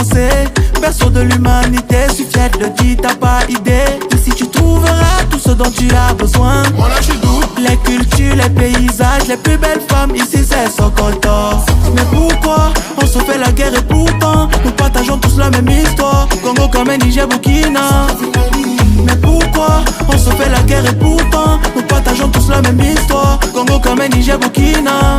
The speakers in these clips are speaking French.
commencé. Berceau de l'humanité, suis fier de dire t'as pas idée. Ici tu trouveras tout ce dont tu as besoin. Moi là je suis d'où? Les cultures, les paysages, les plus belles femmes ici c'est Sokoto. Mais pourquoi on se fait la guerre et pourtant nous partageons tous la même histoire. Congo comme Niger, Burkina. Mais pourquoi on se fait la guerre et pourtant nous partageons tous la même histoire. Congo comme Niger, Burkina.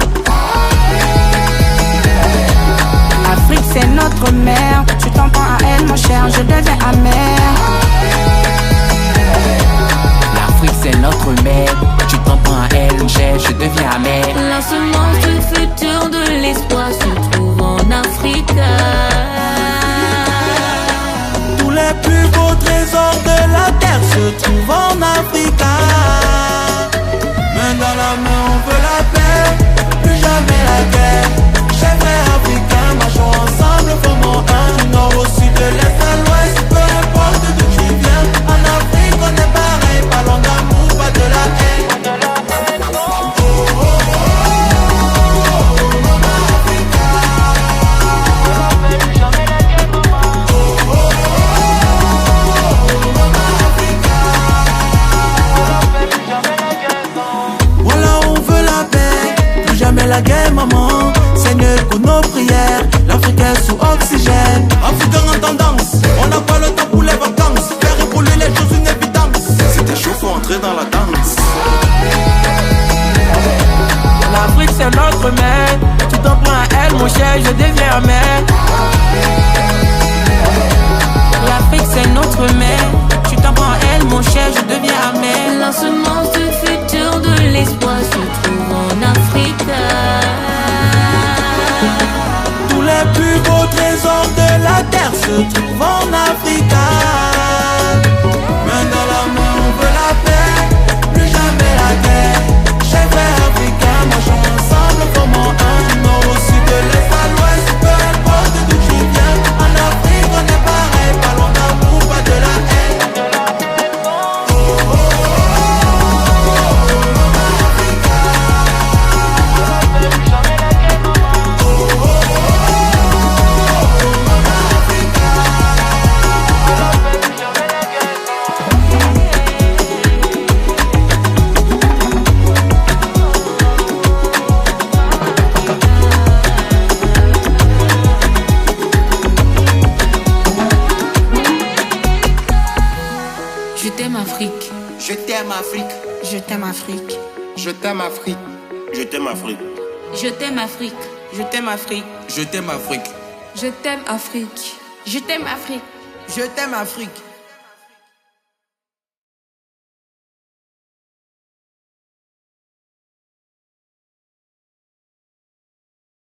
L'Afrique c'est notre mère, tu t'en prends à elle mon cher, je deviens amer. L'Afrique c'est notre mère, tu t'en prends à elle mon cher, je deviens amer. La semence du futur de l'espoir se trouve en Afrique. Tous les plus beaux trésors de la terre se trouvent en Afrique. Main dans la main on veut la paix, plus jamais la guerre. Chers frères africains, marchons ensemble, formons un. Du nord au sud, de l'est à l'ouest, peu importe d'où tu viens. En Afrique on est pareil, parlons d'amour, pas de la haine. Voilà, on veut la paix, plus jamais la guerre, maman. Seigneur, pour nos prières, l'Afrique est sous oxygène. Africain en tendance, on n'a pas le temps pour les vacances. Faire évoluer les choses, une évidence. Si t'es chaud faut entrer dans la danse. L'Afrique c'est notre mère, tu t'en prends à elle mon cher, je deviens amer. L'Afrique c'est notre mère, tu t'en prends à elle mon cher, je deviens amer. La semence du futur de l'espoir se trouve en Afrique. Tous les plus beaux trésors de la terre se trouvent en Afrique. Main dans la main, on veut la paix, plus jamais la guerre. Chers frères africains, marchons ensemble, formons un. Du nord au sud, de l'est à l'ouest, peu importe d'où tu viens. En Afrique, on est pareil, parlons d'amour, pas de la haine. Je t'aime Afrique. Je t'aime Afrique. Je t'aime Afrique. Je t'aime Afrique. Je t'aime Afrique. Je t'aime Afrique. Je t'aime Afrique. Je t'aime Afrique. Je t'aime Afrique. Je t'aime Afrique. Je t'aime Afrique.